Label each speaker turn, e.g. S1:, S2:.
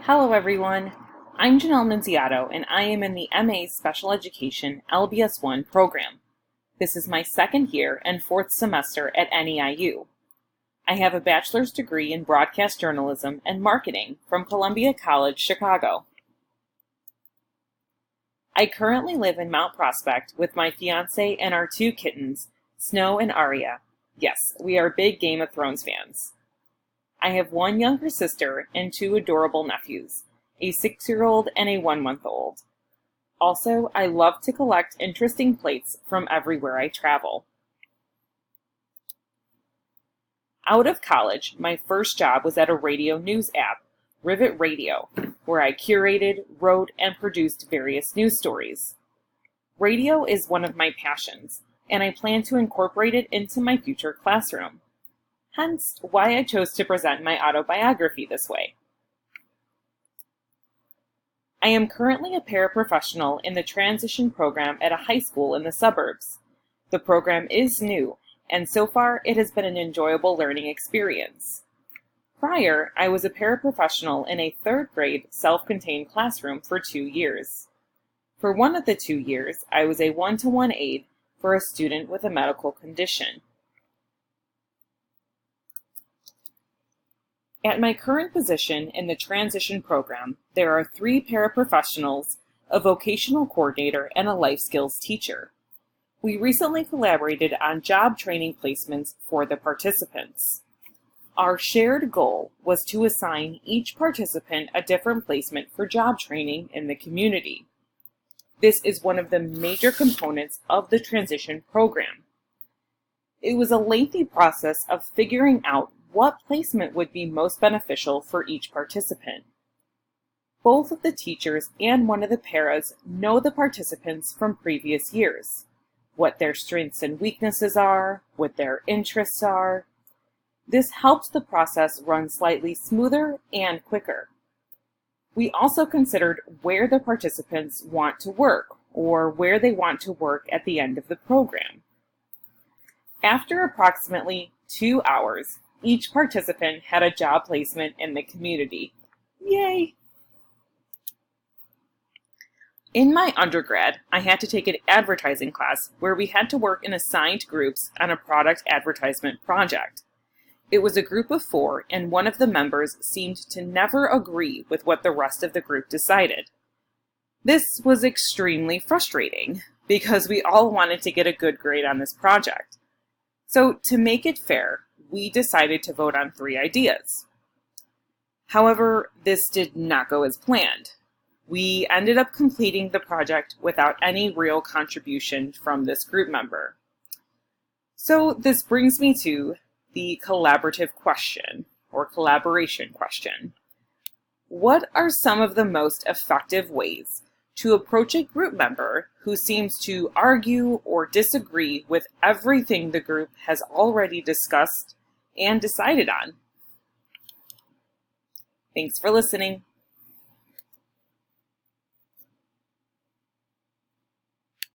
S1: Hello everyone, I'm Nunziato and I am in the MA Special Education LBS 1 program. This is my second year and fourth semester at NEIU. I have a bachelor's degree in broadcast journalism and marketing from Columbia College, Chicago. I currently live in Mount Prospect with my fiance and our two kittens, Snow and Aria. Yes, we are big Game of Thrones fans. I have one younger sister and two adorable nephews, a 6-year-old and a 1-month-old. Also, I love to collect interesting plates from everywhere I travel. Out of college, my first job was at a radio news app, Rivet Radio, where I curated, wrote, and produced various news stories. Radio is one of my passions, and I plan to incorporate it into my future classroom. Hence, why I chose to present my autobiography this way. I am currently a paraprofessional in the transition program at a high school in the suburbs. The program is new, and so far it has been an enjoyable learning experience. Prior, I was a paraprofessional in a 3rd grade self-contained classroom for 2 years. For one of the 2 years, I was a one-to-one aide for a student with a medical condition. At my current position in the transition program, there are 3 paraprofessionals, a vocational coordinator, and a life skills teacher. We recently collaborated on job training placements for the participants. Our shared goal was to assign each participant a different placement for job training in the community. This is one of the major components of the transition program. It was a lengthy process of figuring out what placement would be most beneficial for each participant. Both of the teachers and one of the paras know the participants from previous years, what their strengths and weaknesses are, what their interests are. This helps the process run slightly smoother and quicker. We also considered where the participants want to work or where they want to work at the end of the program. After approximately 2 hours, each participant had a job placement in the community. Yay! In my undergrad, I had to take an advertising class where we had to work in assigned groups on a product advertisement project. It was a group of 4, and one of the members seemed to never agree with what the rest of the group decided. This was extremely frustrating because we all wanted to get a good grade on this project. So to make it fair, we decided to vote on 3 ideas. However, this did not go as planned. We ended up completing the project without any real contribution from this group member. So this brings me to the collaborative question, or collaboration question. What are some of the most effective ways to approach a group member who seems to argue or disagree with everything the group has already discussed and decided on? Thanks for listening.